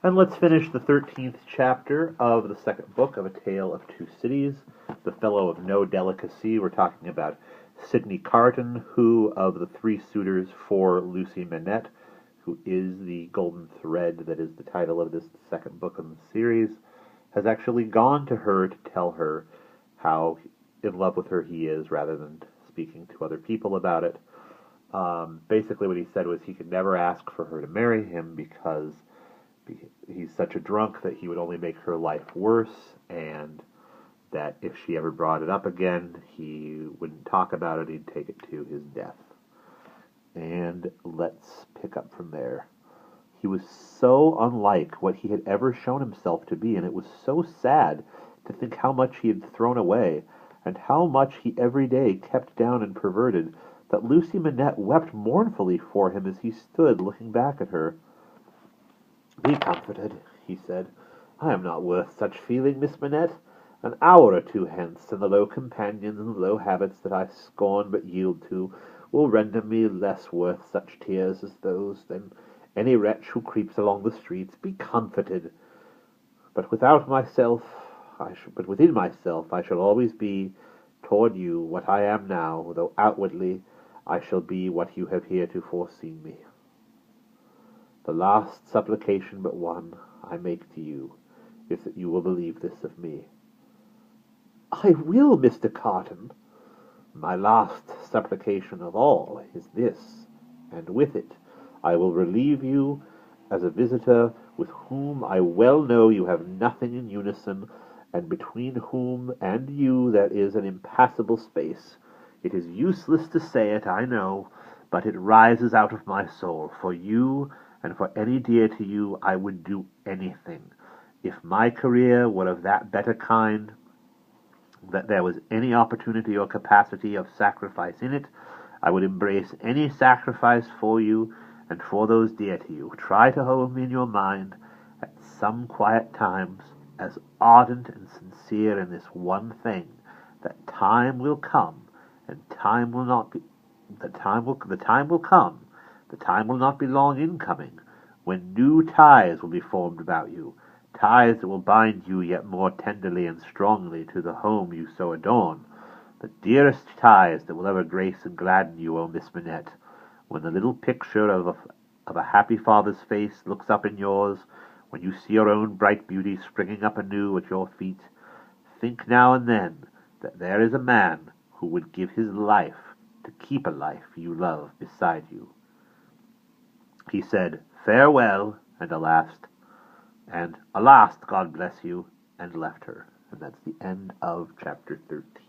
And let's finish the 13th chapter of the second book of A Tale of Two Cities, The Fellow of No Delicacy. We're talking about Sidney Carton, who, of the three suitors for Lucy Manette, who is the golden thread that is the title of this second book in the series, has actually gone to her to tell her how in love with her he is, rather than speaking to other people about it. Basically what he said was he could never ask for her to marry him because he's such a drunk that he would only make her life worse, and that if she ever brought it up again, he wouldn't talk about it, he'd take it to his death. And let's pick up from there. He was so unlike what he had ever shown himself to be, and it was so sad to think how much he had thrown away, and how much he every day kept down and perverted, that Lucy Manette wept mournfully for him as he stood looking back at her. "Be comforted," he said. "I am not worth such feeling, Miss Manette. An hour or two hence, and the low companions and the low habits that I scorn but yield to will render me less worth such tears as those than any wretch who creeps along the streets. Be comforted. But within myself, I shall always be toward you what I am now, though outwardly I shall be what you have heretofore seen me. The last supplication but one I make to you is that you will believe this of me." "I will, Mr. Carton." "My last supplication of all is this, and with it I will relieve you as a visitor with whom I well know you have nothing in unison, and between whom and you there is an impassable space. It is useless to say it, I know, but it rises out of my soul. For you, and for any dear to you, I would do anything. If my career were of that better kind, that there was any opportunity or capacity of sacrifice in it, I would embrace any sacrifice for you and for those dear to you. Try to hold me in your mind at some quiet times as ardent and sincere in this one thing, that time will come, and the time will not be long in coming, when new ties will be formed about you, ties that will bind you yet more tenderly and strongly to the home you so adorn, the dearest ties that will ever grace and gladden you, O Miss Manette. When the little picture of a happy father's face looks up in yours, when you see your own bright beauty springing up anew at your feet, think now and then that there is a man who would give his life to keep a life you love beside you." He said, "Farewell, and alas, God bless you," and left her. And that's the end of chapter 13.